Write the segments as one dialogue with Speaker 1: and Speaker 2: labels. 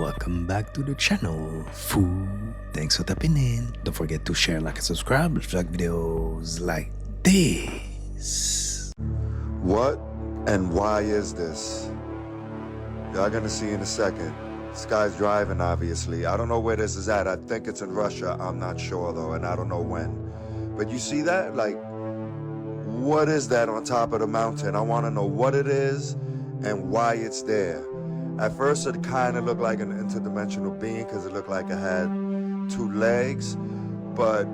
Speaker 1: welcome back to the channel, Foo. Thanks for tapping in. Don't forget to share, like, and subscribe. Let's vlog videos like this.
Speaker 2: What and why is this? Y'all gonna see in a second. This guy's driving, obviously. I don't know where this is at. I think it's in Russia. I'm not sure though, and I don't know when. But you see that? Like, what is that on top of the mountain? I wanna know what it is and why it's there. At first it kind of looked like an interdimensional being because it looked like it had two legs, but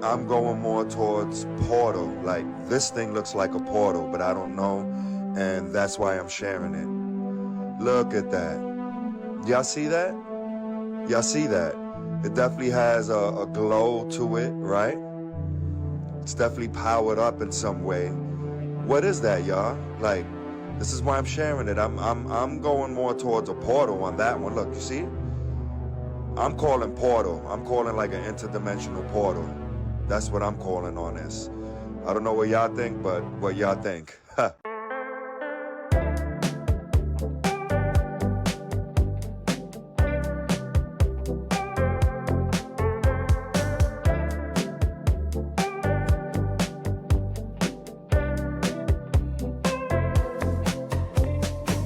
Speaker 2: I'm going more towards portal. Like, this thing looks like a portal, but I don't know, and that's why I'm sharing it. Look at that. Y'all see that? Y'all see that? It definitely has a glow to it, right? It's definitely powered up in some way. What is that, y'all? Like, this is why I'm sharing it. I'm going more towards a portal on that one. Look, you see? I'm calling portal. I'm calling like an interdimensional portal. That's what I'm calling on this. I don't know what y'all think, but what y'all think?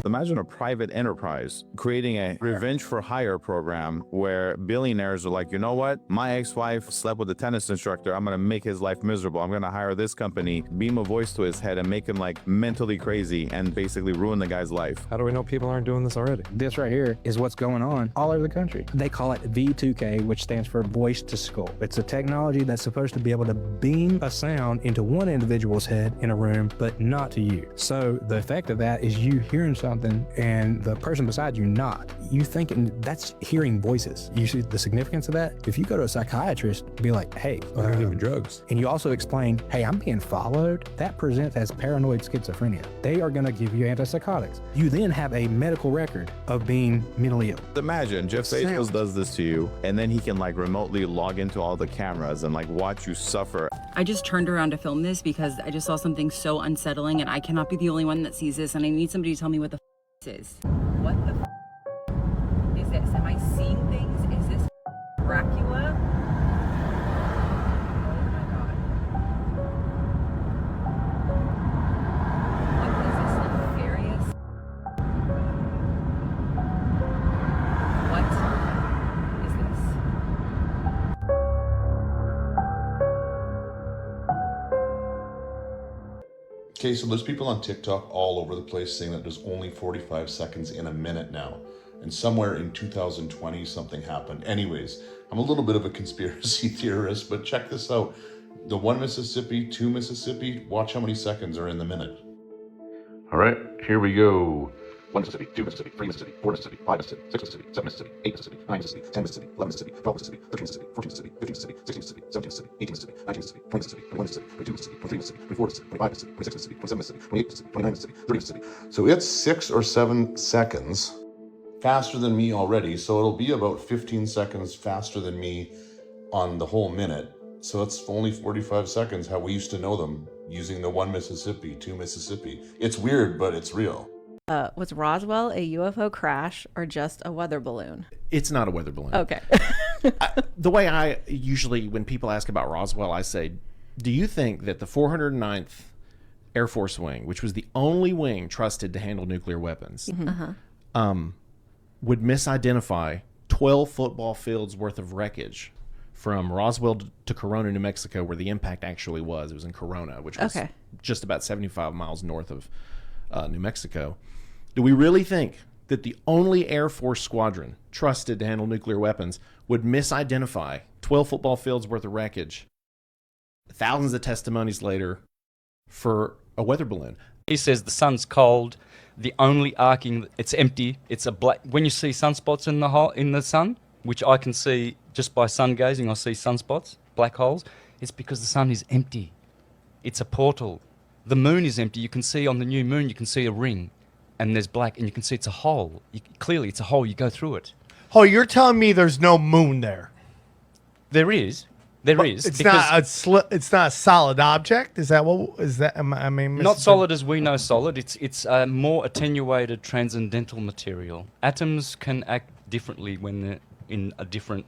Speaker 3: Imagine a private enterprise creating a revenge for hire program where billionaires are like, you know what? My ex-wife slept with a tennis instructor. I'm going to make his life miserable. I'm going to hire this company, beam a voice to his head and make him like mentally crazy and basically ruin the guy's life.
Speaker 4: How do we know people aren't doing this already?
Speaker 5: This right here is what's going on all over the country. They call it V2K, which stands for voice to skull. It's a technology that's supposed to be able to beam a sound into one individual's head in a room, but not to you. So the effect of that is you hearing something and the person beside you not. You thinking that's hearing voices. You see the significance of that? If you go to a psychiatrist, be like, hey,
Speaker 4: I'm gonna give you drugs.
Speaker 5: And you also explain, hey, I'm being followed. That presents as paranoid schizophrenia. They are gonna give you antipsychotics. You then have a medical record of being mentally ill.
Speaker 3: Imagine Jeff Bezos does this to you and then he can like remotely log into all the cameras and like watch you suffer.
Speaker 6: I just turned around to film this because I just saw something so unsettling and I cannot be the only one that sees this and I need somebody to tell me what the this is. What the is this? Am I seeing things? Is this Dracula? Oh my god. What is this nefarious? What is this?
Speaker 7: Okay, so there's people on TikTok all over the place saying that there's only 45 seconds in a minute now. And somewhere in 2020, something happened. Anyways, I'm a little bit of a conspiracy theorist, but check this out. The 1 Mississippi, 2 Mississippi, watch how many seconds are in the minute. All right, here we go. 1 Mississippi, 2 Mississippi, 3 Mississippi, 4 Mississippi, 5 Mississippi, 6 Mississippi, 7 Mississippi, 8 Mississippi, 9 Mississippi, 10 Mississippi, 11 Mississippi, 12 Mississippi, 13 Mississippi, 14 Mississippi, 15 Mississippi, 16 Mississippi, 17 Mississippi, 18 Mississippi, 19 Mississippi, 20 Mississippi, 21 Mississippi, 22 Mississippi, 23 Mississippi, 24 Mississippi, 25 Mississippi, 26 Mississippi, 27 Mississippi, 28 Mississippi, 29 Mississippi, 30 Mississippi. So it's 6 or 7 seconds faster than me already. So it'll be about 15 seconds faster than me on the whole minute. So it's only 45 seconds how we used to know them using the 1 Mississippi, 2 Mississippi. It's weird, but it's real.
Speaker 8: Was Roswell a UFO crash or just a weather balloon?
Speaker 9: It's not a weather balloon.
Speaker 8: Okay.
Speaker 9: The way I usually, when people ask about Roswell, I say, do you think that the 409th Air Force Wing, which was the only wing trusted to handle nuclear weapons, would misidentify 12 football fields worth of wreckage from Roswell to Corona, New Mexico, where the impact actually was? It was in Corona, which was just about 75 miles north of New Mexico. Do we really think that the only Air Force squadron trusted to handle nuclear weapons would misidentify 12 football fields worth of wreckage thousands of testimonies later for a weather balloon?
Speaker 10: He says the sun's cold, the only arcing, it's empty, it's a black. When you see sunspots in the sun, which I can see just by sun gazing, I see sunspots, black holes, it's because the sun is empty. It's a portal. The moon is empty. You can see on the new moon, you can see a ring and there's black and you can see it's a hole. Clearly it's a hole, you go through it.
Speaker 11: Oh, you're telling me there's no moon there?
Speaker 10: There is. There is.
Speaker 11: It's not a solid object. Is that what? Is that? I mean,
Speaker 10: not solid as we know solid. It's a more attenuated transcendental material. Atoms can act differently when they're in a different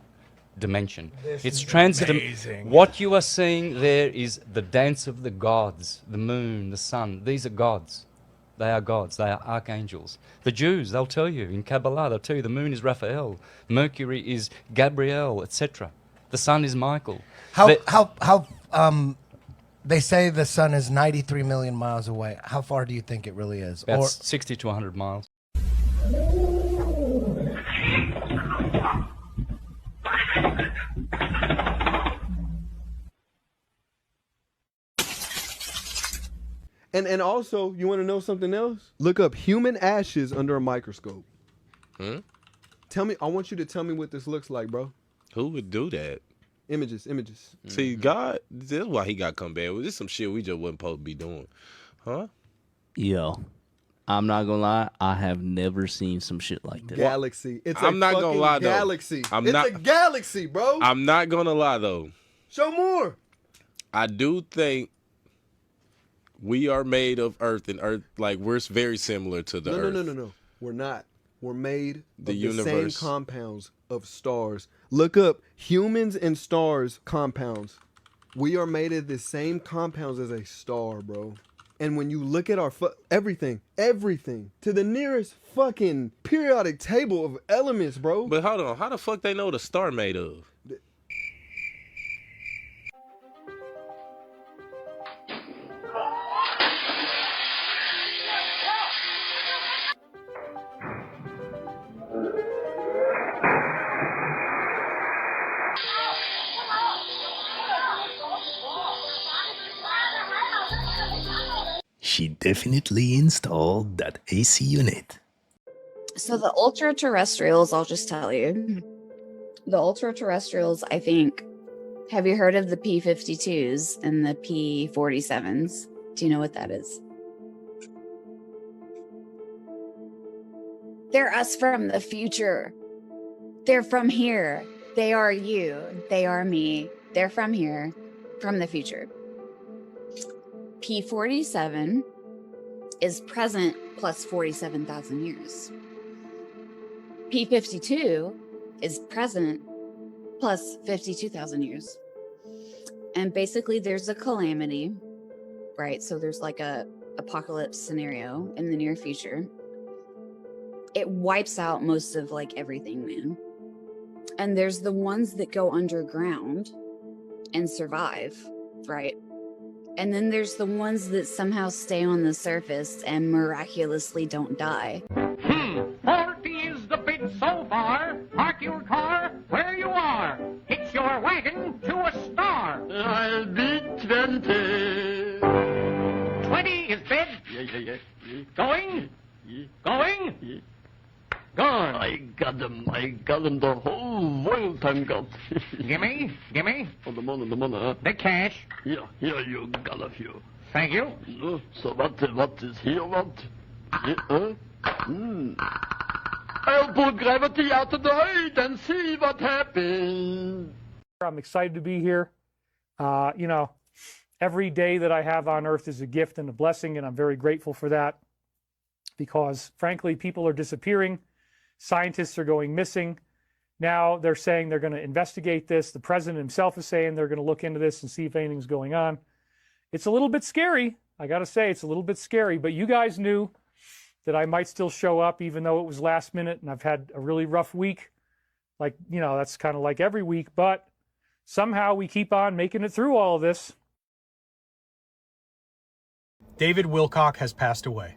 Speaker 10: dimension.
Speaker 11: This
Speaker 10: It's
Speaker 11: is
Speaker 10: transitive.
Speaker 11: amazing.
Speaker 10: What you are seeing there is the dance of the gods, the moon, the sun. These are gods. They are gods. They are archangels. The Jews, they'll tell you in Kabbalah, they'll tell you the moon is Raphael, Mercury is Gabriel, etc. The sun is Michael.
Speaker 12: They say the sun is 93 million miles away. How far do you think it really is?
Speaker 10: About 60 to 100 miles.
Speaker 13: And also, you want to know something else? Look up human ashes under a microscope. Tell me, I want you to tell me what this looks like, bro.
Speaker 14: Who would do that?
Speaker 13: Images.
Speaker 14: See, God, that's why he got come back. This is some shit we just wasn't supposed to be doing. Huh?
Speaker 15: Yo, I'm not gonna lie, I have never seen some shit like that.
Speaker 13: Galaxy. It's
Speaker 14: I'm not gonna lie, though.
Speaker 13: Galaxy.
Speaker 14: I'm
Speaker 13: it's
Speaker 14: not-
Speaker 13: a galaxy, bro.
Speaker 14: I'm not gonna lie though.
Speaker 13: Show more.
Speaker 14: I do think we are made of Earth, and Earth, like, we're very similar to the Earth.
Speaker 13: No. We're not. We're made of
Speaker 14: The
Speaker 13: the
Speaker 14: universe.
Speaker 13: same compounds of stars. Look up humans and stars compounds. We are made of the same compounds as a star, bro. And when you look at our everything to the nearest fucking periodic table of elements, bro.
Speaker 14: But hold on, how the fuck they know what a star made of?
Speaker 1: She definitely installed that AC unit.
Speaker 16: So the Ultraterrestrials, I'll just tell you. The Ultraterrestrials, I think, have you heard of the P-52s and the P-47s? Do you know what that is? They're us from the future. They're from here. They are you. They are me. They're from here, from the future. P-47 is present plus 47,000 years. P-52 is present plus 52,000 years. And basically there's a calamity, right? So there's like a apocalypse scenario in the near future. It wipes out most of like everything, man. And there's the ones that go underground and survive, right? And then there's the ones that somehow stay on the surface and miraculously don't die.
Speaker 17: 40 is the bid so far. Park your car where you are. Hitch your wagon to a star. I'll be 20. 20 is bid. Yeah. Going? Going? Gone.
Speaker 18: I got them the whole world time got.
Speaker 17: Gimme.
Speaker 18: Oh, the money, huh?
Speaker 17: The cash.
Speaker 18: Here, you got a few.
Speaker 17: Thank you.
Speaker 18: So what is here, what? I'll pull gravity out of the height and see what happens.
Speaker 19: I'm excited to be here. Every day that I have on Earth is a gift and a blessing, and I'm very grateful for that because, frankly, people are disappearing. Scientists are going missing. Now they're saying they're going to investigate this. The president himself is saying they're going to look into this and see if anything's going on. It's a little bit scary. I got to say, it's a little bit scary, but you guys knew that I might still show up even though it was last minute and I've had a really rough week. That's kind of like every week, but somehow we keep on making it through all of this.
Speaker 20: David Wilcock has passed away.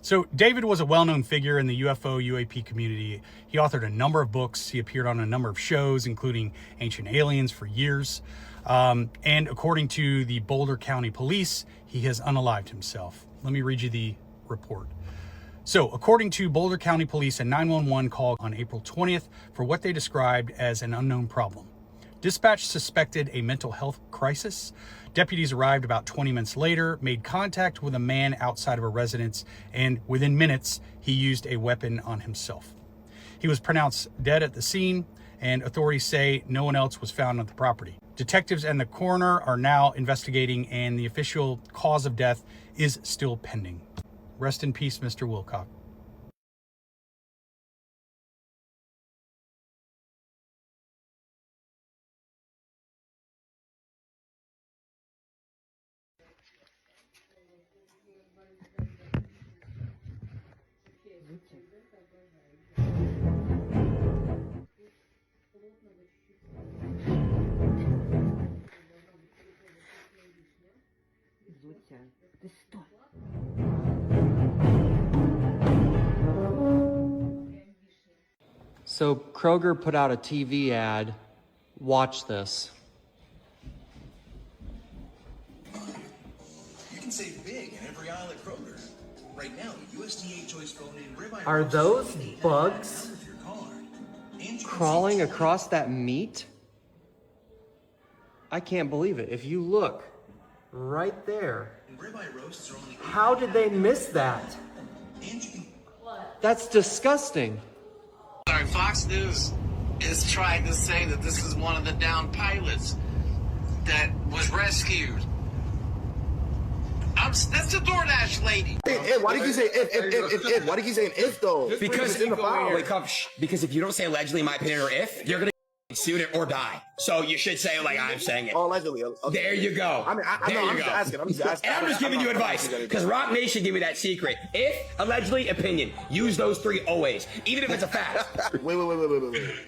Speaker 20: So David was a well-known figure in the UFO UAP community. He authored a number of books. He appeared on a number of shows, including Ancient Aliens for years. And according to the Boulder County Police, he has unalived himself. Let me read you the report. So according to Boulder County Police, a 911 call on April 20th for what they described as an unknown problem. Dispatch suspected a mental health crisis. Deputies arrived about 20 minutes later, made contact with a man outside of a residence, and within minutes, he used a weapon on himself. He was pronounced dead at the scene, and authorities say no one else was found on the property. Detectives and the coroner are now investigating, and the official cause of death is still pending. Rest in peace, Mr. Wilcock.
Speaker 21: So Kroger put out a TV ad. Watch this.
Speaker 22: You can save big in every aisle at Kroger. Right now, USDA choice bone-in ribeye.
Speaker 21: Are those bugs crawling across that meat? I can't believe it. If you look right there, how did they miss that? That's disgusting.
Speaker 23: Sorry, Fox News is trying to say that this is one of the downed pilots that was rescued. That's the DoorDash lady.
Speaker 24: Why did you say if? Why did you say an if though?
Speaker 25: Because
Speaker 24: it's in the file.
Speaker 25: wake up. Because if you don't say allegedly, my opinion, or if, you're gonna sued it or die. So you should say it like I'm saying it.
Speaker 24: Oh, allegedly. Okay.
Speaker 25: There you go.
Speaker 24: I mean, I'm just asking. I'm just asking.
Speaker 25: And I'm just giving you advice because Rock Nation gave me that secret. If allegedly, opinion. Use those three always, even if it's a fact.
Speaker 24: Wait.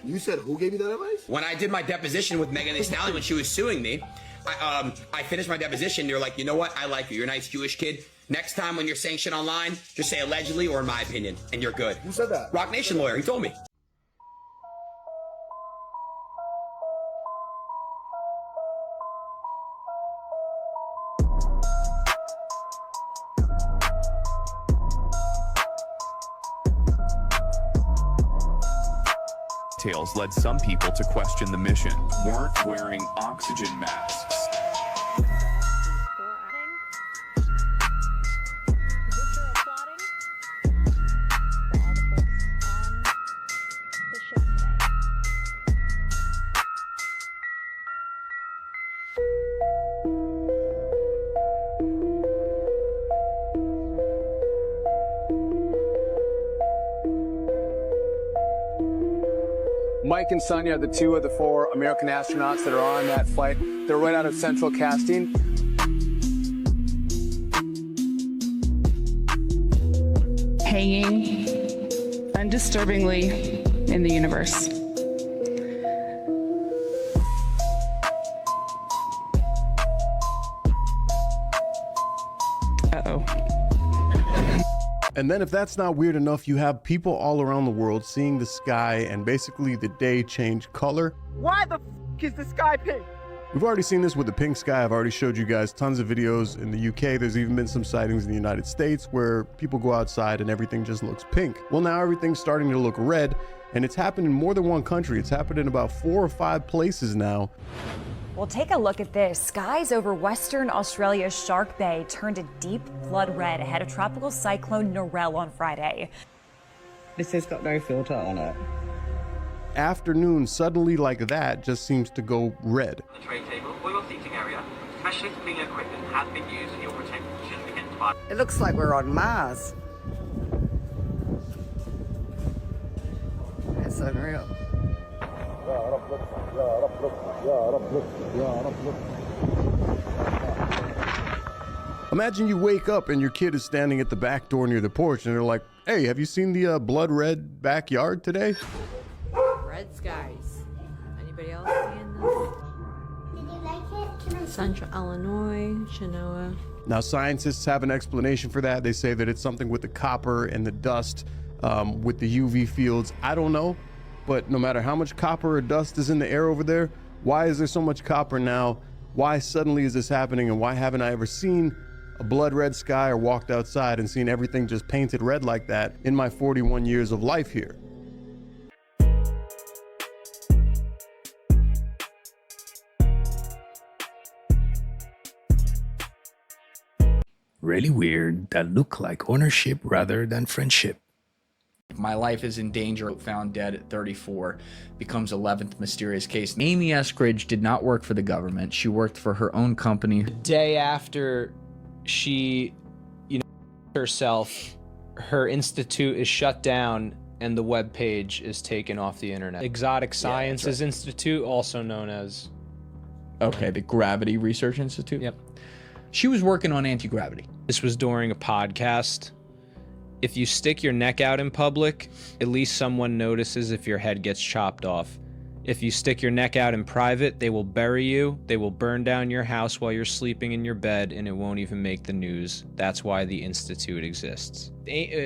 Speaker 24: You said who gave you that advice?
Speaker 25: When I did my deposition with Megan Thee Stallion when she was suing me, I finished my deposition. They were like, you know what? I like you. You're a nice Jewish kid. Next time when you're saying shit online, just say allegedly or in my opinion, and you're good.
Speaker 24: Who said that?
Speaker 25: Rock Nation lawyer. He told me.
Speaker 26: Tales led some people to question the mission. Weren't wearing oxygen masks.
Speaker 27: Mike and Sonia are the two of the 4 American astronauts that are on that flight. They're right out of central casting.
Speaker 28: Hanging undisturbingly in the universe. Uh-oh.
Speaker 29: And then if that's not weird enough, you have people all around the world seeing the sky and basically the day change color.
Speaker 30: Why the f is the sky pink?
Speaker 29: We've already seen this with the pink sky. I've already showed you guys tons of videos in the UK. There's even been some sightings in the United States where people go outside and everything just looks pink. Well, now everything's starting to look red, and it's happened in more than one country. It's happened in about 4 or 5 places now.
Speaker 31: Well, take a look at this. Skies over Western Australia's Shark Bay turned a deep blood red ahead of tropical cyclone Narelle on Friday.
Speaker 32: This has got no filter on it.
Speaker 29: Afternoon suddenly like that just seems to go red.
Speaker 33: The tray table or your seating area, specialist cleaning equipment has been used for your protection against fire.
Speaker 32: It looks like we're on Mars. That's unreal.
Speaker 29: Imagine you wake up and your kid is standing at the back door near the porch and they're like, hey, have you seen the blood red backyard today?
Speaker 8: Red skies. Anybody else seeing this? Did you like it? Central Illinois, Chinoa.
Speaker 29: Now, scientists have an explanation for that. They say that it's something with the copper and the dust, with the UV fields. I don't know, but no matter how much copper or dust is in the air over there, why is there so much copper now? Why suddenly is this happening? And why haven't I ever seen a blood red sky or walked outside and seen everything just painted red like that in my 41 years of life here?
Speaker 1: Really weird that look like ownership rather than friendship.
Speaker 34: My life is in danger. Found dead at 34. Becomes 11th mysterious case. Amy Eskridge did not work for the government. She worked for her own company.
Speaker 35: The day after she, herself, her institute is shut down and the web page is taken off the internet. Exotic Sciences Institute, also known as...
Speaker 34: Okay, the Gravity Research Institute?
Speaker 35: Yep.
Speaker 34: She was working on anti-gravity.
Speaker 35: This was during a podcast, If you stick your neck out in public, at least someone notices if your head gets chopped off. If you stick your neck out in private, they will bury you, they will burn down your house while you're sleeping in your bed, and it won't even make the news. That's why the Institute exists.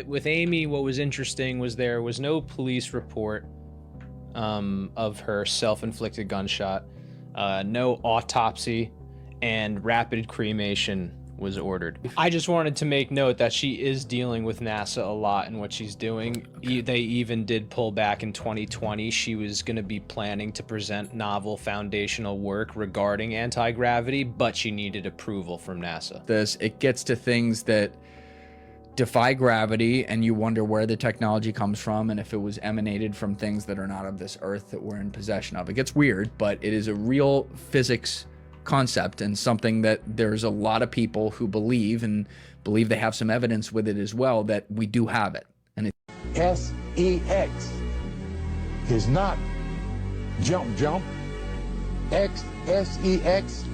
Speaker 35: With Amy, what was interesting was there was no police report of her self-inflicted gunshot, no autopsy, and rapid cremation was ordered. I just wanted to make note that she is dealing with NASA a lot in what she's doing. They even did pull back in 2020. She was going to be planning to present novel foundational work regarding anti-gravity, but she needed approval from NASA.
Speaker 34: It gets to things that defy gravity, and you wonder where the technology comes from and if it was emanated from things that are not of this earth that we're in possession of. It gets weird, but it is a real physics concept and something that there's a lot of people who believe they have some evidence with it as well, that we do have it. And
Speaker 2: SEX is not jump. SEX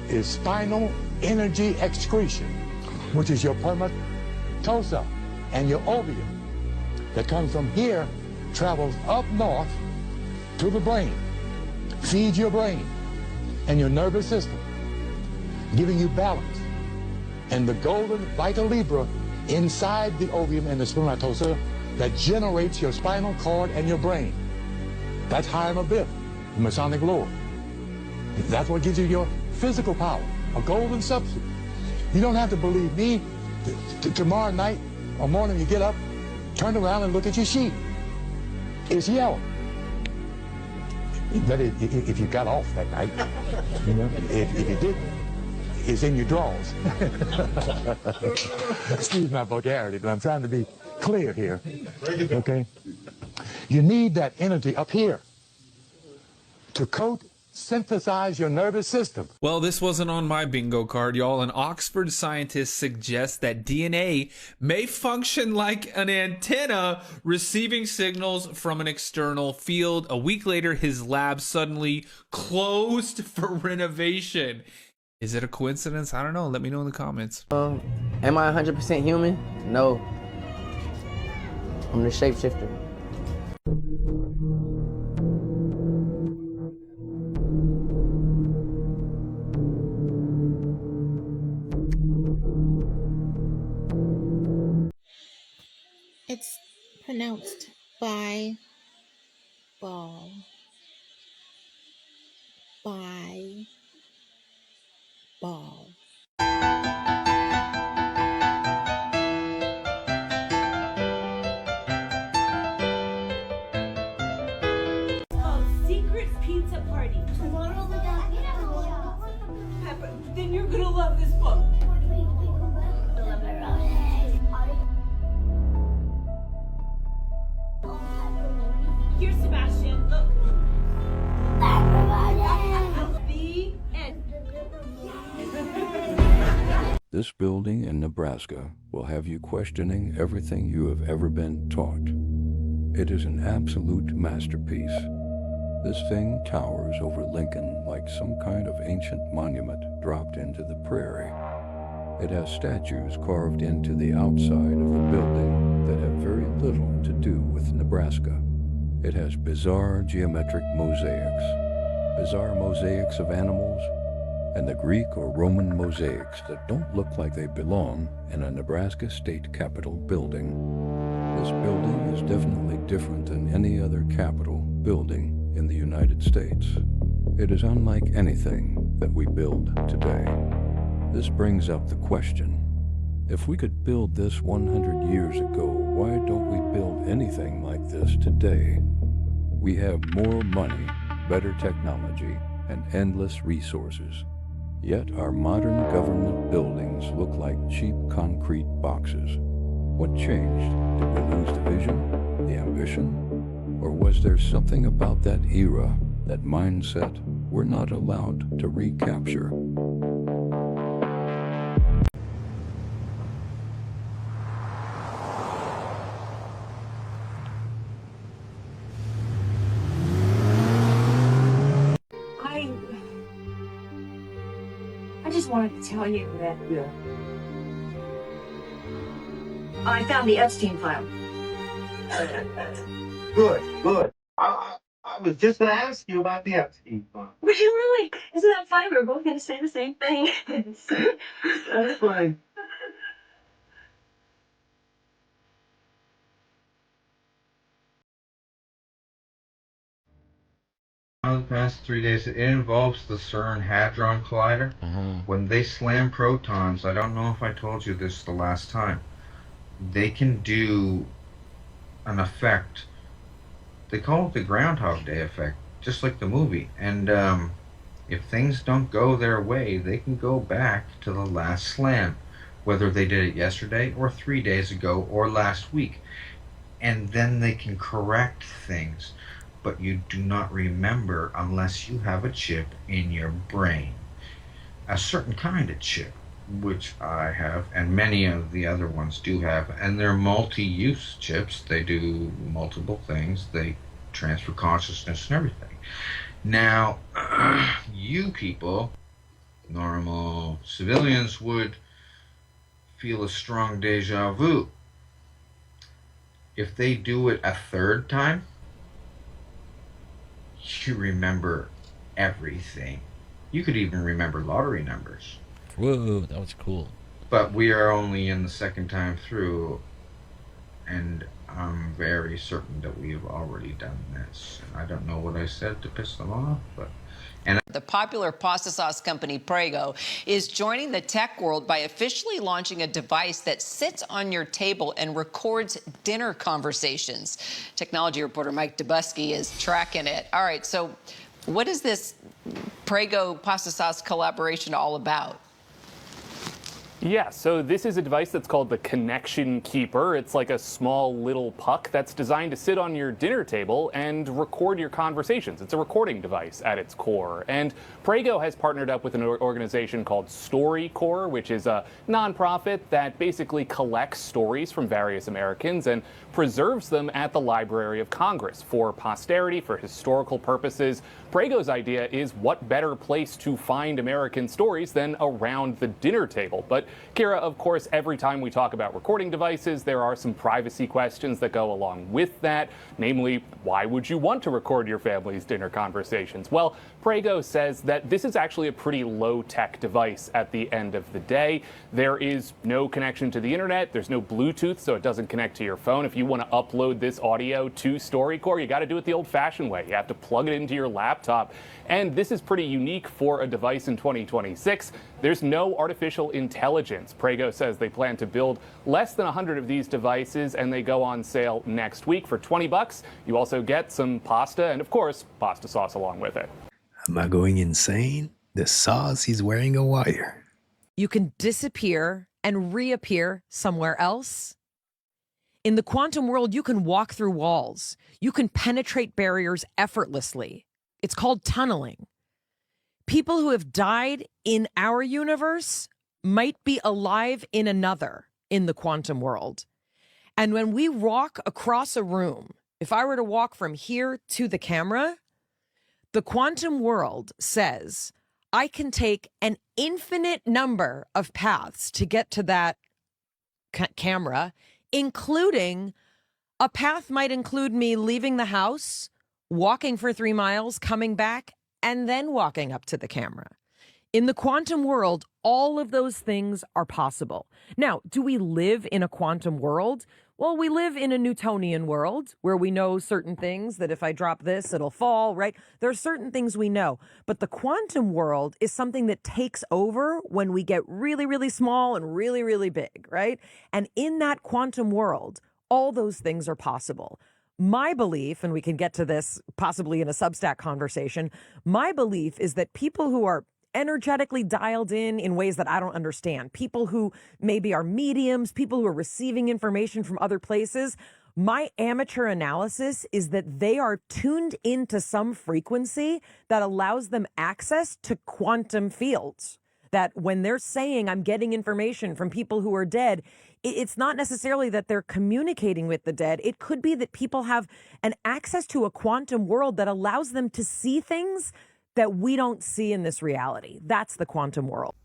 Speaker 2: is spinal energy excretion, which is your permatosa and your ovum that comes from here, travels up north to the brain, feeds your brain and your nervous system, giving you balance. And the golden vital libra inside the ovum and the spermatozoa that generates your spinal cord and your brain. That's Hiram Abiff, the Masonic Lord. That's what gives you your physical power, a golden substance. You don't have to believe me. Tomorrow night or morning you get up, turn around and look at your sheet. It's yellow. But if you got off that night, you know, if you didn't, it's in your drawers. Excuse my vulgarity, but I'm trying to be clear here. Okay? You need that energy up here to synthesize your nervous system.
Speaker 3: Well, this wasn't on my bingo card, y'all. An Oxford scientist suggests that DNA may function like an antenna receiving signals from an external field. A week later, his lab suddenly closed for renovation. Is it a coincidence? I don't know. Let me know in the comments.
Speaker 4: Am I 100% human? No. I'm the shapeshifter.
Speaker 5: It's pronounced by ball. By ball.
Speaker 6: Secret pizza party. Pepper, then you're gonna love this book. Here, Sebastian, look. The end.
Speaker 7: This building in Nebraska will have you questioning everything you have ever been taught. It is an absolute masterpiece. This thing towers over Lincoln like some kind of ancient monument dropped into the prairie. It has statues carved into the outside of the building that have very little to do with Nebraska. It has bizarre geometric mosaics of animals, and the Greek or Roman mosaics that don't look like they belong in a Nebraska state capitol building. This building is definitely different than any other capitol building in the United States. It is unlike anything that we build today. This brings up the question, if we could build this 100 years ago, why don't we build anything like this today? We have more money, better technology, and endless resources. Yet our modern government buildings look like cheap concrete boxes. What changed? Did we lose the vision, the ambition? Or was there something about that era, that mindset, we're not allowed to recapture?
Speaker 6: I just wanted to tell you that
Speaker 9: I found the Epstein file.
Speaker 10: Good. I was just going to ask you about the Epstein file.
Speaker 9: Were you really? Isn't that funny? We're both going to say the same thing.
Speaker 10: That's fine.
Speaker 11: The past 3 days, it involves the CERN Hadron Collider. When they slam protons, I don't know if I told you this the last time, they can do an effect. They call it the Groundhog Day effect, just like the movie. And if things don't go their way, they can go back to the last slam, whether they did it yesterday or 3 days ago or last week. And then they can correct things. But you do not remember unless you have a chip in your brain. A certain kind of chip, which I have, and many of the other ones do have, and they're multi-use chips. They do multiple things. They transfer consciousness and everything. Now, you people, normal civilians, would feel a strong deja vu. If they do it a third time, you remember everything. You could even remember lottery numbers.
Speaker 12: Whoa, that was cool.
Speaker 11: But we are only in the second time through, and I'm very certain that we have already done this. And I don't know what I said to piss them off, but...
Speaker 13: The popular pasta sauce company Prego is joining the tech world by officially launching a device that sits on your table and records dinner conversations. Technology reporter Mike Dubusky is tracking it. All right, so what is this Prego pasta sauce collaboration all about?
Speaker 14: Yeah, so this is a device that's called the Connection Keeper. It's like a small little puck that's designed to sit on your dinner table and record your conversations. It's a recording device at its core. And Prego has partnered up with an organization called StoryCorps, which is a nonprofit that basically collects stories from various Americans and preserves them at the Library of Congress for posterity, for historical purposes. Prego's idea is what better place to find American stories than around the dinner table. But Kira, of course, every time we talk about recording devices, there are some privacy questions that go along with that. Namely, why would you want to record your family's dinner conversations? Well, Prego says that this is actually a pretty low-tech device at the end of the day. There is no connection to the internet. There's no Bluetooth, so it doesn't connect to your phone. If you want to upload this audio to StoryCorps, you got to do it the old-fashioned way. You have to plug it into your laptop. And this is pretty unique for a device in 2026. There's no artificial intelligence. Prego says they plan to build less than 100 of these devices, and they go on sale next week for $20. You also get some pasta and, of course, pasta sauce along with it.
Speaker 1: Am I going insane? The sauce is wearing a wire.
Speaker 15: You can disappear and reappear somewhere else. In the quantum world, you can walk through walls. You can penetrate barriers effortlessly. It's called tunneling. People who have died in our universe might be alive in another in the quantum world. And when we walk across a room, if I were to walk from here to the camera, the quantum world says I can take an infinite number of paths to get to that camera, including a path might include me leaving the house, walking for 3 miles, coming back, and then walking up to the camera. In the quantum world, all of those things are possible. Now, do we live in a quantum world? Well, we live in a Newtonian world where we know certain things, that if I drop this, it'll fall, right? There are certain things we know. But the quantum world is something that takes over when we get really, really small and really, really big, right? And in that quantum world, all those things are possible. My belief, and we can get to this possibly in a Substack conversation, my belief is that people who are energetically dialed in ways that I don't understand, people who maybe are mediums, people who are receiving information from other places, my amateur analysis is that they are tuned into some frequency that allows them access to quantum fields. That when they're saying I'm getting information from people who are dead, it's not necessarily that they're communicating with the dead. It could be that people have an access to a quantum world that allows them to see things that we don't see in this reality. That's the quantum world.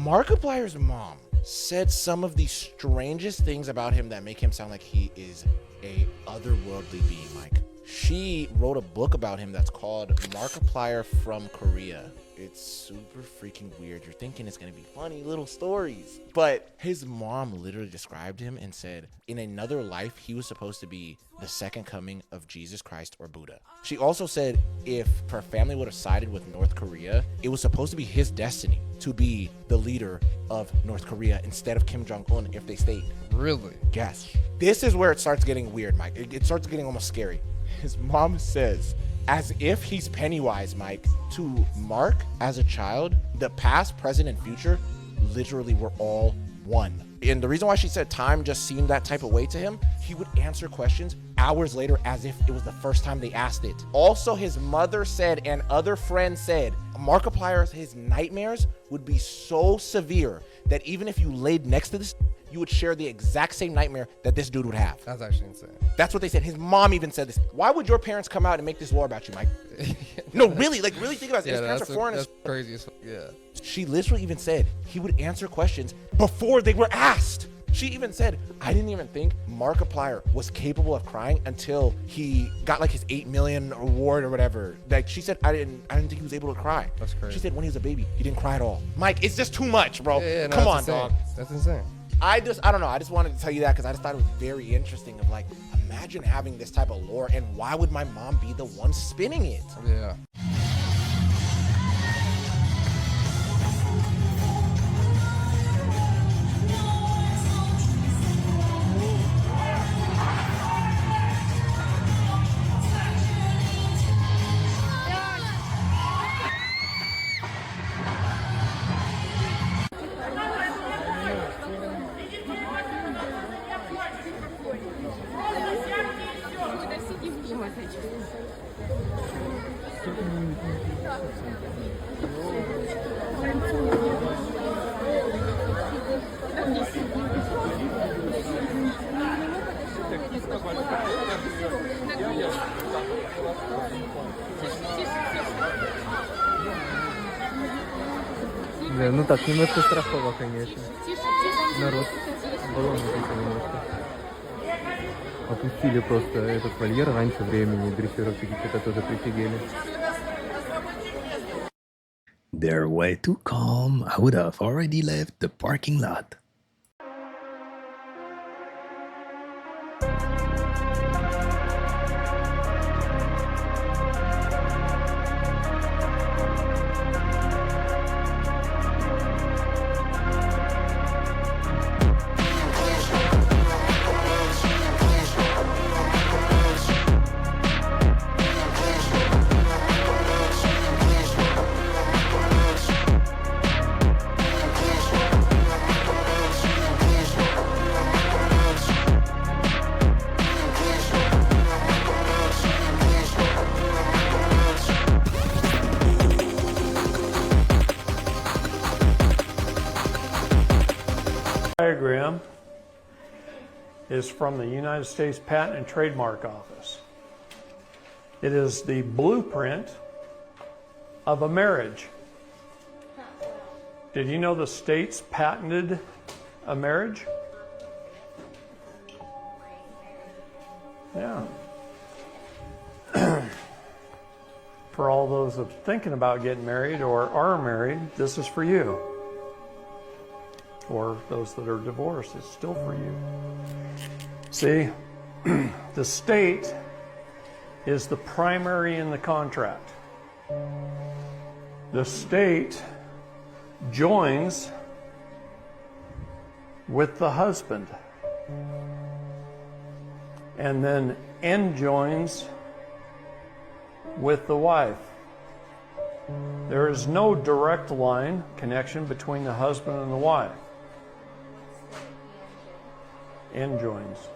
Speaker 16: Markiplier's mom said some of the strangest things about him that make him sound like he is a otherworldly being, Mike. She wrote a book about him that's called Markiplier from Korea. It's super freaking weird. You're thinking it's gonna be funny little stories. But his mom literally described him and said, in another life, he was supposed to be the second coming of Jesus Christ or Buddha. She also said if her family would have sided with North Korea, it was supposed to be his destiny to be the leader of North Korea instead of Kim Jong-un if they stayed.
Speaker 17: Really?
Speaker 16: Yes. This is where it starts getting weird, Mike. It starts getting almost scary. His mom says, as if he's Pennywise, Mike, to Mark as a child, the past, present, and future literally were all one. And the reason why she said time just seemed that type of way to him, he would answer questions hours later as if it was the first time they asked it. Also, his mother said and other friends said, Markiplier's, his nightmares would be so severe that even if you laid next to this, you would share the exact same nightmare that this dude would have.
Speaker 17: That's actually insane.
Speaker 16: That's what they said. His mom even said this. Why would your parents come out and make this war about you, Mike? No, really, like really think about it. His parents are foreign.
Speaker 17: That's crazy as fuck, yeah.
Speaker 16: She literally even said he would answer questions before they were asked. She even said, I didn't even think Markiplier was capable of crying until he got like his 8 million award or whatever. Like she said, I didn't think he was able to cry.
Speaker 17: That's crazy.
Speaker 16: She said when he was a baby, he didn't cry at all. Mike, it's just too much, bro.
Speaker 17: Yeah, no,
Speaker 16: come on,
Speaker 17: insane.
Speaker 16: dog.
Speaker 17: That's insane.
Speaker 16: I don't know. I just wanted to tell you that because I just thought it was very interesting of like, imagine having this type of lore and why would my mom be the one spinning it?
Speaker 17: Yeah.
Speaker 18: Да, ну так, немножко страхово, конечно. Народ баллонничается немножко. Опустили просто этот вольер раньше времени, дрессировщики что-то тоже прифигели.
Speaker 1: They're way too calm. I would have already left the parking lot.
Speaker 19: Diagram is from the United States Patent and Trademark Office. It is the blueprint of a marriage. Did you know the states patented a marriage? Yeah. For all those of thinking about getting married or are married, this is for you. Or those that are divorced, it's still for you. See, the state is the primary in the contract. The state joins with the husband and then enjoins with the wife. There is no direct line connection between the husband and the wife. Enjoins.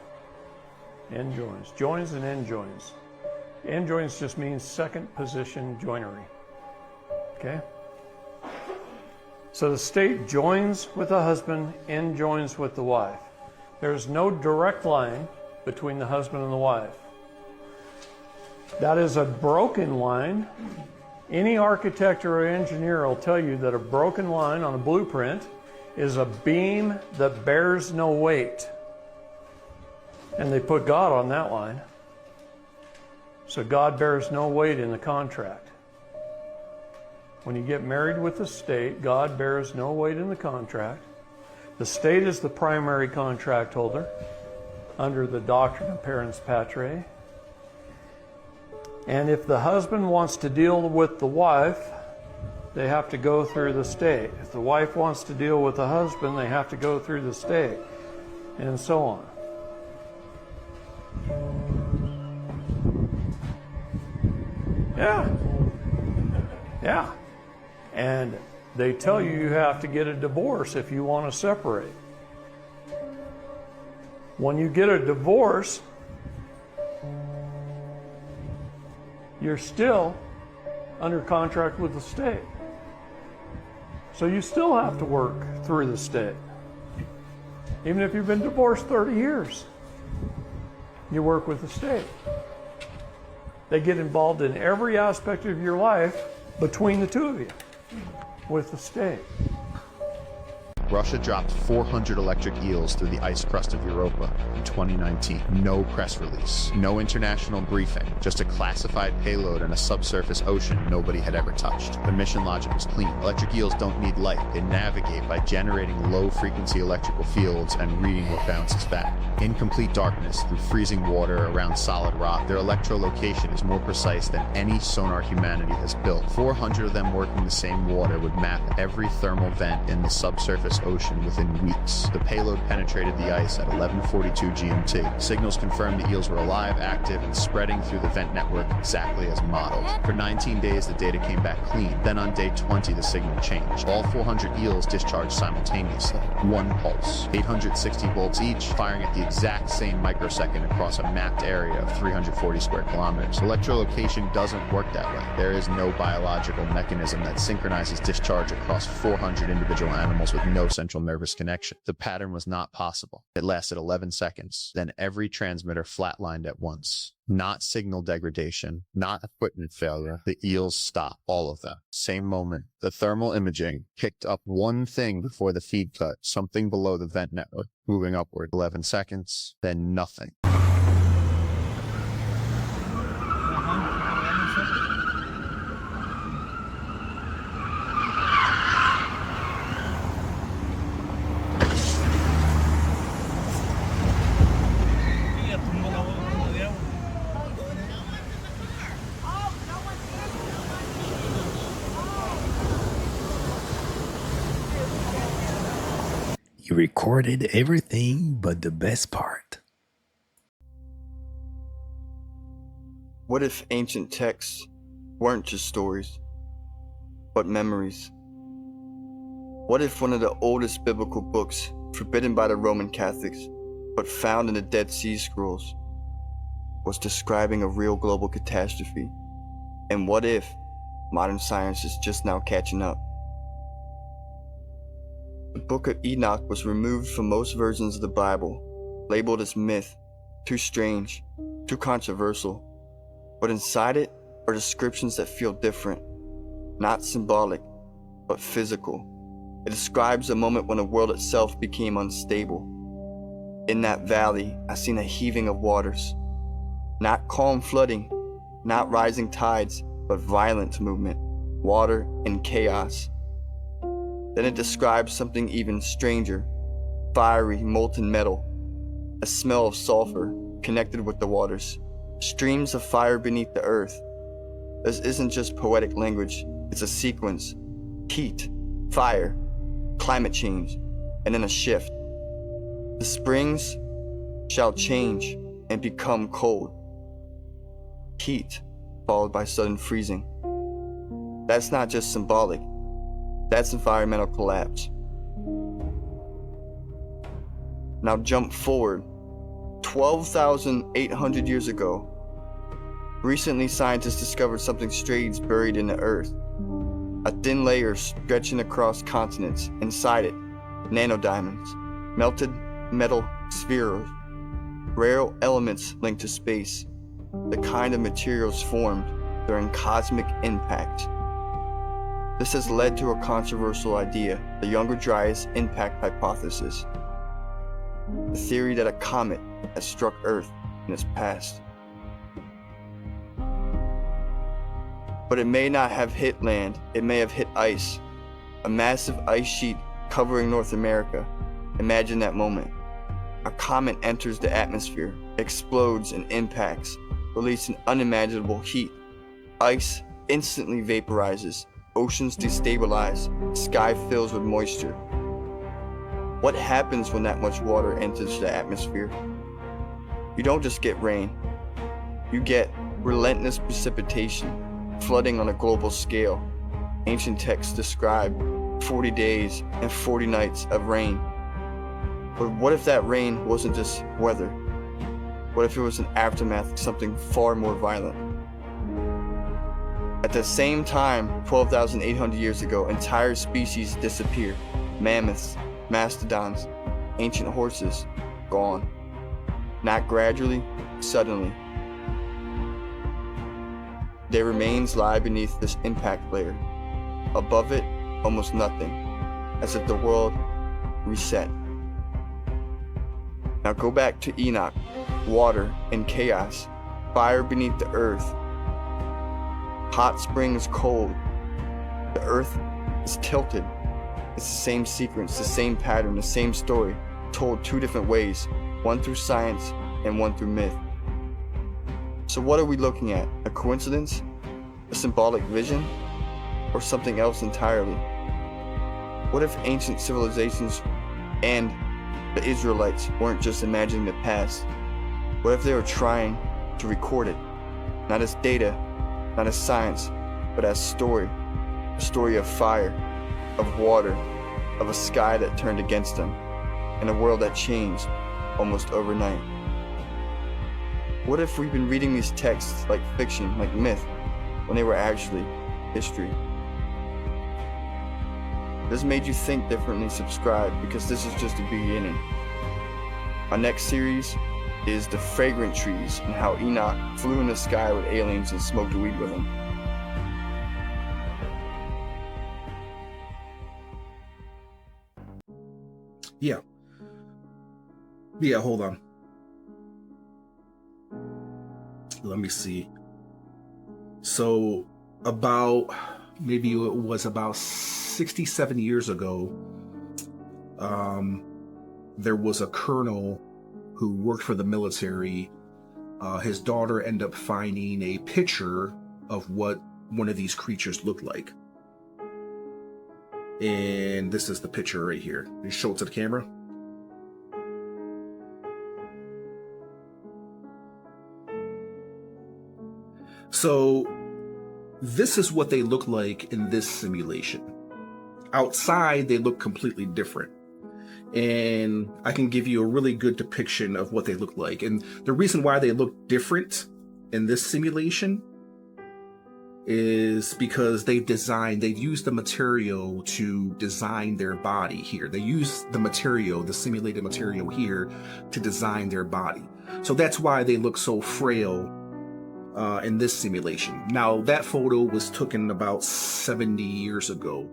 Speaker 19: Enjoins. Joins and enjoins. Enjoins just means second position joinery. Okay? So the state joins with the husband, enjoins with the wife. There's no direct line between the husband and the wife. That is a broken line. Any architect or engineer will tell you that a broken line on a blueprint is a beam that bears no weight. And they put God on that line. So God bears no weight in the contract. When you get married with the state, God bears no weight in the contract. The state is the primary contract holder under the doctrine of parens patriae. And if the husband wants to deal with the wife, they have to go through the state. If the wife wants to deal with the husband, they have to go through the state, and so on. Yeah. Yeah. And they tell you you have to get a divorce if you want to separate. When you get a divorce, you're still under contract with the state. So you still have to work through the state. Even if you've been divorced 30 years, you work with the state. They get involved in every aspect of your life between the two of you with the state.
Speaker 8: Russia dropped 400 electric eels through the ice crust of Europa in 2019. No press release, no international briefing, just a classified payload in a subsurface ocean nobody had ever touched. The mission logic was clean. Electric eels don't need light. They navigate by generating low-frequency electrical fields and reading what bounces back. In complete darkness, through freezing water around solid rock, their electrolocation is more precise than any sonar humanity has built. 400 of them working the same water would map every thermal vent in the subsurface ocean within weeks. The payload penetrated the ice at 11:42 GMT. Signals confirmed the eels were alive, active, and spreading through the vent network exactly as modeled. For 19 days, the data came back clean. Then on day 20, the signal changed. All 400 eels discharged simultaneously. One pulse. 860 volts each, firing at the exact same microsecond across a mapped area of 340 square kilometers. Electrolocation doesn't work that way. There is no biological mechanism that synchronizes discharge across 400 individual animals with no central nervous connection. The pattern was not possible. It lasted 11 seconds. Then every transmitter flatlined at once. Not signal degradation, not equipment failure. The eels stopped, all of them. Same moment. The thermal imaging picked up one thing before the feed cut, something below the vent network, moving upward. 11 seconds, then nothing.
Speaker 1: You recorded everything but the best part.
Speaker 17: What if ancient texts weren't just stories, but memories? What if one of the oldest biblical books, forbidden by the Roman Catholics, but found in the Dead Sea Scrolls, was describing a real global catastrophe? And what if modern science is just now catching up? The Book of Enoch was removed from most versions of the Bible, labeled as myth, too strange, too controversial. But inside it are descriptions that feel different, not symbolic, but physical. It describes a moment when the world itself became unstable. In that valley, I seen a heaving of waters. Not calm flooding, not rising tides, but violent movement, water and chaos. Then it describes something even stranger, fiery molten metal, a smell of sulfur connected with the waters, streams of fire beneath the earth. This isn't just poetic language, it's a sequence. Heat, fire, climate change, and then a shift. The springs shall change and become cold. Heat, followed by sudden freezing. That's not just symbolic. That's environmental collapse. Now jump forward 12,800 years ago. Recently, scientists discovered something strange buried in the earth. A thin layer stretching across continents. Inside it, nanodiamonds, melted metal spheres, rare elements linked to space, the kind of materials formed during cosmic impact. This has led to a controversial idea, the Younger Dryas impact hypothesis. The theory that a comet has struck Earth in its past. But it may not have hit land, it may have hit ice. A massive ice sheet covering North America. Imagine that moment. A comet enters the atmosphere, explodes and impacts, releasing unimaginable heat. Ice instantly vaporizes, oceans destabilize, sky fills with moisture. What happens when that much water enters the atmosphere? You don't just get rain. You get relentless precipitation, flooding on a global scale. Ancient texts describe 40 days and 40 nights of rain. But what if that rain wasn't just weather? What if it was an aftermath of something far more violent? At the same time, 12,800 years ago, entire species disappeared. Mammoths, mastodons, ancient horses, gone. Not gradually, suddenly. Their remains lie beneath this impact layer. Above it, almost nothing, as if the world reset. Now go back to Enoch, water and chaos, fire beneath the earth, hot springs cold. The earth is tilted. It's the same sequence, the same pattern, the same story, told two different ways, one through science and one through myth. So what are we looking at? A coincidence? A symbolic vision? Or something else entirely? What if ancient civilizations and the Israelites weren't just imagining the past? What if they were trying to record it? Not as data, not as science, but as story. A story of fire, of water, of a sky that turned against them, and a world that changed almost overnight. What if we've been reading these texts like fiction, like myth, when they were actually history? If this made you think differently, subscribe, because this is just the beginning. Our next series is the fragrant trees and how Enoch flew in the sky with aliens and smoked weed with them.
Speaker 1: Yeah, hold on. Let me see. So maybe it was about 67 years ago, there was a colonel who worked for the military. His daughter ended up finding a picture of what one of these creatures looked like. And this is the picture right here. You show it to the camera. So this is what they look like in this simulation. Outside, they look completely different. And I can give you a really good depiction of what they look like. And the reason why they look different in this simulation is because they've used the material to design their body here. They use the material, the simulated material here, to design their body. So that's why they look so frail in this simulation. Now, that photo was taken about 70 years ago.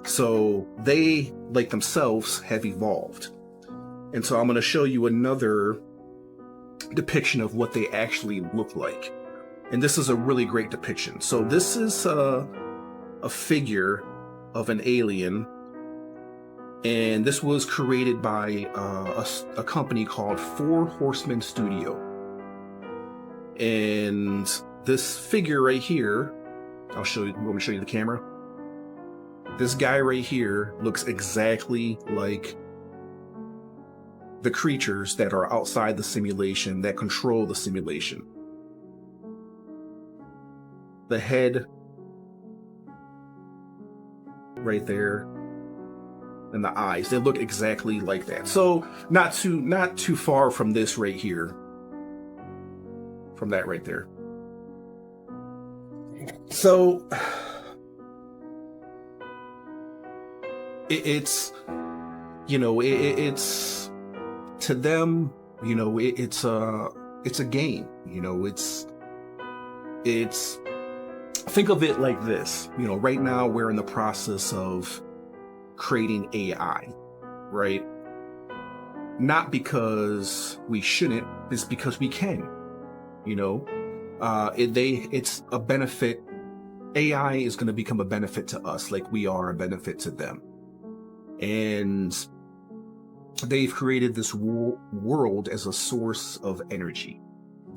Speaker 1: So they, like themselves, have evolved. And so I'm going to show you another depiction of what they actually look like. And this is a really great depiction. So this is a figure of an alien. And this was created by a company called Four Horsemen Studio. And this figure right here, I'll show you, let me show you the camera. This guy right here looks exactly like the creatures that are outside the simulation, that control the simulation. The head right there and the eyes, they look exactly like that. So not too far from this right here, from that right there. So it's, you know, it's to them, you know, it's a game, you know, it's Think of it like this. Right now we're in the process of creating AI, right? Not because we shouldn't, it's because we can. It's a benefit. AI is going to become a benefit to us like we are a benefit to them. And they've created this world as a source of energy.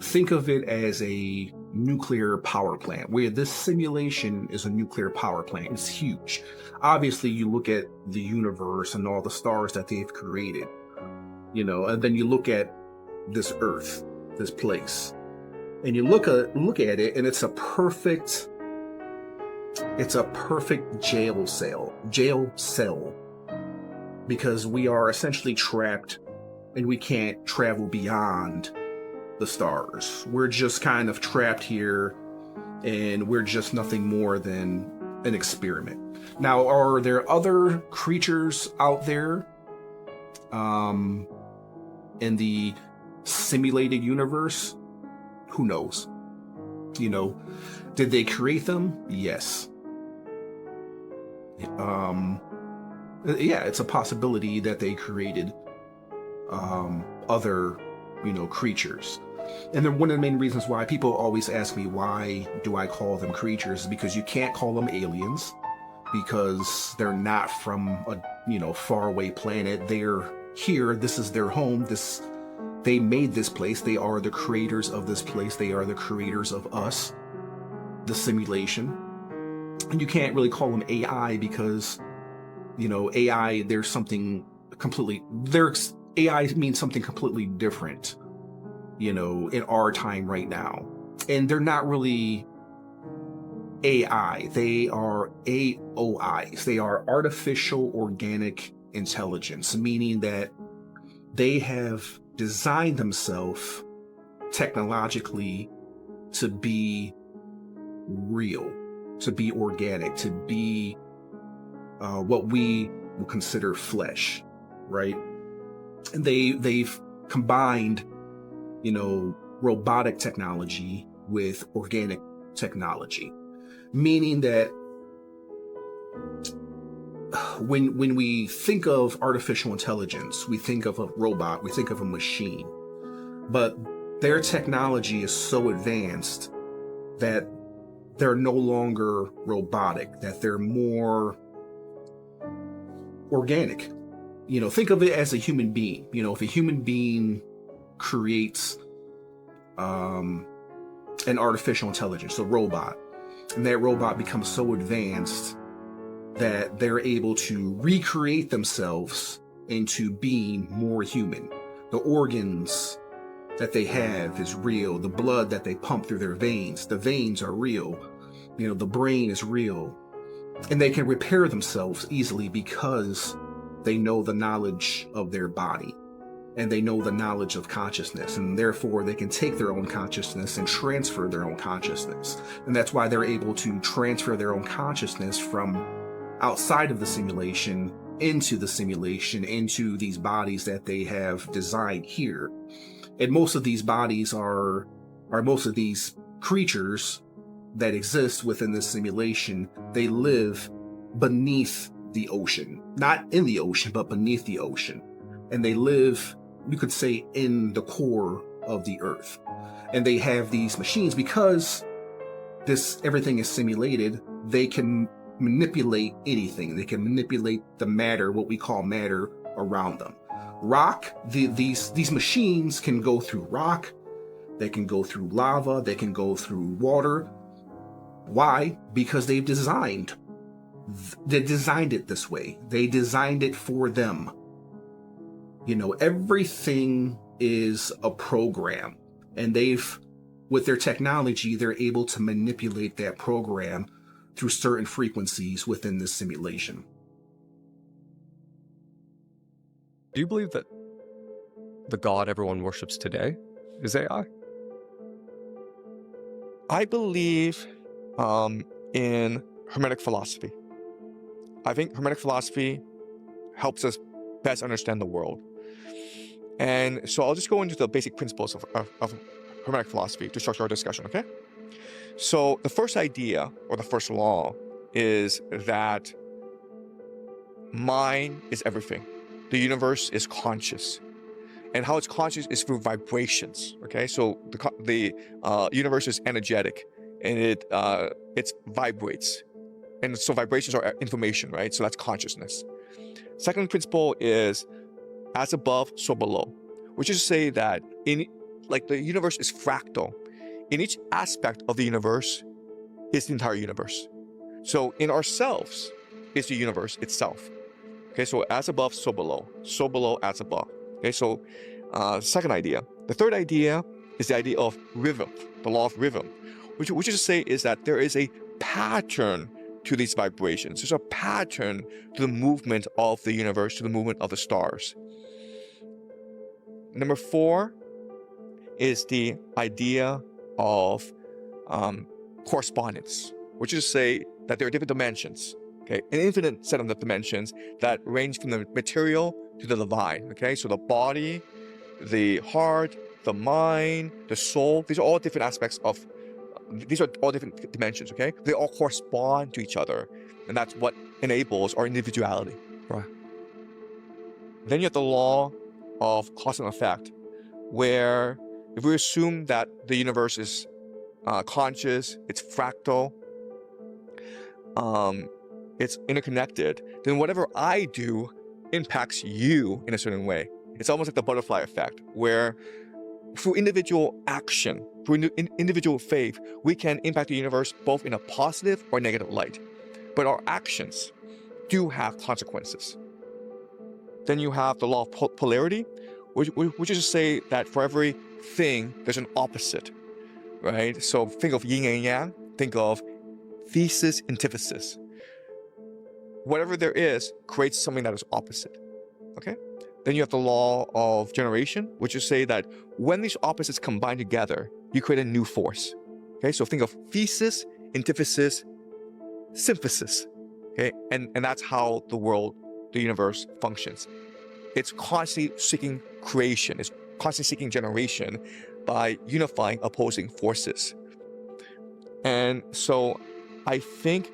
Speaker 1: Think of it as a nuclear power plant, where this simulation is a nuclear power plant. It's huge. Obviously, you look at the universe and all the stars that they've created, and then you look at this Earth, this place, and you look at it, and it's a perfect jail cell, because we are essentially trapped and we can't travel beyond the stars. We're just kind of trapped here, and we're just nothing more than an experiment. Now, are there other creatures out there in the simulated universe? Who knows? Did they create them? Yes. Yeah, it's a possibility that they created other, creatures. And then one of the main reasons why people always ask me, why do I call them creatures, is because you can't call them aliens, because they're not from a, faraway planet. They're here. This is their home. They made this place. They are the creators of this place. They are the creators of us, the simulation. And you can't really call them AI because, AI, AI means something completely different, in our time right now. And they're not really AI. They are AOIs. They are artificial organic intelligence, meaning that they have designed themselves technologically to be real, to be organic, to be what we will consider flesh, right? And they've combined, robotic technology with organic technology, meaning that when we think of artificial intelligence, we think of a robot, we think of a machine, but their technology is so advanced that they're no longer robotic, that they're more organic. Think of it as a human being. If a human being creates an artificial intelligence, a robot, and that robot becomes so advanced that they're able to recreate themselves into being more human. The organs that they have is real. The blood that they pump through their veins, the veins are real. The brain is real. And they can repair themselves easily because they know the knowledge of their body, and they know the knowledge of consciousness, and therefore they can take their own consciousness and transfer their own consciousness. And that's why they're able to transfer their own consciousness from outside of the simulation into the simulation, into these bodies that they have designed here. And most of these bodies are most of these creatures that exist within this simulation, they live beneath the ocean. Not in the ocean, but beneath the ocean. And they live, you could say, in the core of the earth. And they have these machines, because everything is simulated, they can manipulate anything. They can manipulate the matter, what we call matter, around them. Rock, these machines can go through rock, they can go through lava, they can go through water. Why? Because they designed it this way. They designed it for them. Everything is a program, and with their technology, they're able to manipulate that program through certain frequencies within this simulation.
Speaker 20: Do you believe that the God everyone worships today is AI?
Speaker 21: I believe in Hermetic philosophy. I think Hermetic philosophy helps us best understand the world. And so I'll just go into the basic principles of Hermetic philosophy to structure our discussion, okay? So the first idea, or the first law, is that mind is everything. The universe is conscious. And how it's conscious is through vibrations, okay? So the universe is energetic, and it vibrates. And so vibrations are information, right? So that's consciousness. Second principle is as above, so below, which is to say that the universe is fractal. In each aspect of the universe is the entire universe. So in ourselves is the universe itself. Okay, so as above, so below, as above. Okay, so second idea. The third idea is the idea of rhythm, the law of rhythm, which is to say is that there is a pattern to these vibrations. There's a pattern to the movement of the universe, to the movement of the stars. Number 4 is the idea of correspondence, which is to say that there are different dimensions, okay? An infinite set of dimensions that range from the material to the divine, okay? So the body, the heart, the mind, the soul, these are all different aspects of, these are all different dimensions, okay? They all correspond to each other, and that's what enables our individuality, right? Then you have the law of cause and effect, where if we assume that the universe is conscious, it's fractal, it's interconnected, then whatever I do impacts you in a certain way. It's almost like the butterfly effect, where through individual action, through individual faith, we can impact the universe both in a positive or negative light. But our actions do have consequences. Then you have the law of polarity, which is to say that for every thing, there's an opposite, right? So think of yin and yang, think of thesis, antithesis. Whatever there is creates something that is opposite, okay? Then you have the law of generation, which is to say that when these opposites combine together, you create a new force, okay? So think of thesis, antithesis, synthesis, okay? And that's how the world, the universe functions. It's constantly seeking creation, it's constantly seeking generation by unifying opposing forces. And so I think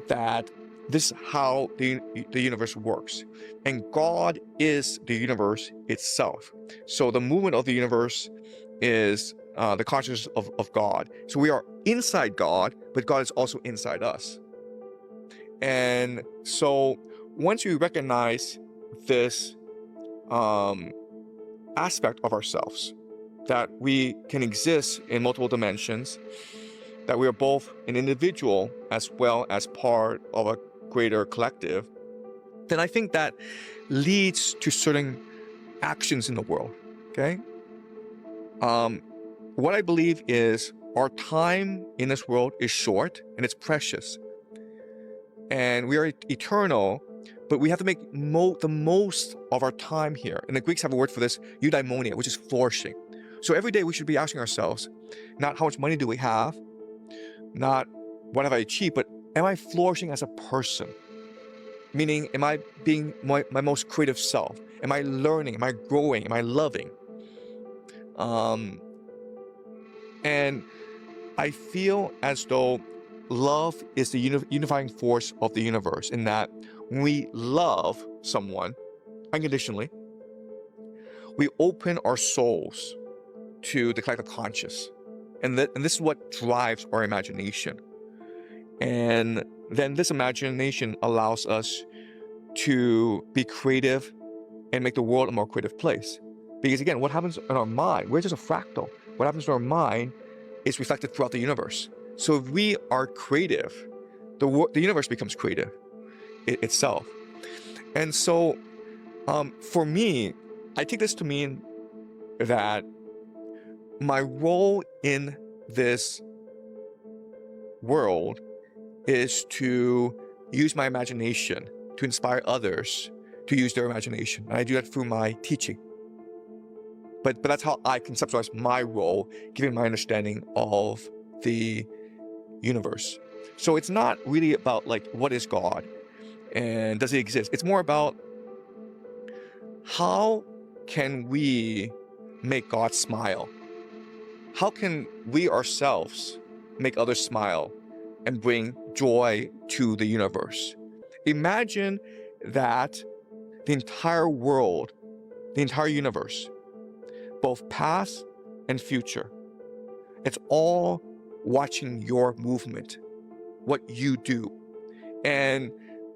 Speaker 21: that this is how the universe works. And God is the universe itself. So the movement of the universe is the consciousness of God. So we are inside God, but God is also inside us. And so once we recognize this aspect of ourselves, that we can exist in multiple dimensions, that we are both an individual as well as part of a greater collective, then I think that leads to certain actions in the world, okay? What I believe is our time in this world is short and it's precious. And we are eternal, but we have to make the most of our time here. And the Greeks have a word for this, eudaimonia, which is flourishing. So every day we should be asking ourselves, not how much money do we have, not what have I achieved, but am I flourishing as a person? Meaning, am I being my most creative self? Am I learning? Am I growing? Am I loving? And I feel as though love is the unifying force of the universe, in that when we love someone unconditionally, we open our souls to the collective conscious. And this is what drives our imagination. And then this imagination allows us to be creative and make the world a more creative place. Because again, what happens in our mind, we're just a fractal. What happens in our mind is reflected throughout the universe. So if we are creative, the universe becomes creative itself. And so for me, I take this to mean that my role in this world is to use my imagination to inspire others to use their imagination. And I do that through my teaching. But that's how I conceptualize my role, given my understanding of the universe. So it's not really about like, what is God and does he exist? It's more about how can we make God smile? How can we ourselves make others smile and bring joy to the universe. Imagine that the entire world, the entire universe, both past and future, it's all watching your movement, what you do. And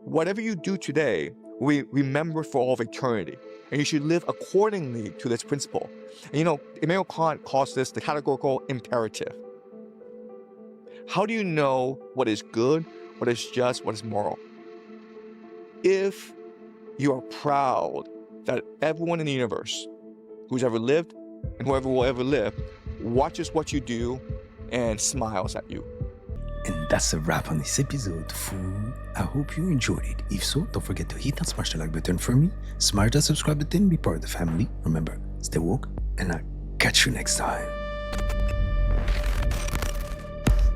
Speaker 21: whatever you do today, we remember for all of eternity. And you should live accordingly to this principle. And you know, Immanuel Kant calls this the categorical imperative. How do you know what is good, what is just, what is moral? If you are proud that everyone in the universe who's ever lived and whoever will ever live watches what you do and smiles at you.
Speaker 2: And that's a wrap on this episode, Fool. I hope you enjoyed it. If so, don't forget to hit and smash the like button for me, smash that subscribe button, be part of the family. Remember, stay woke, and I'll catch you next time.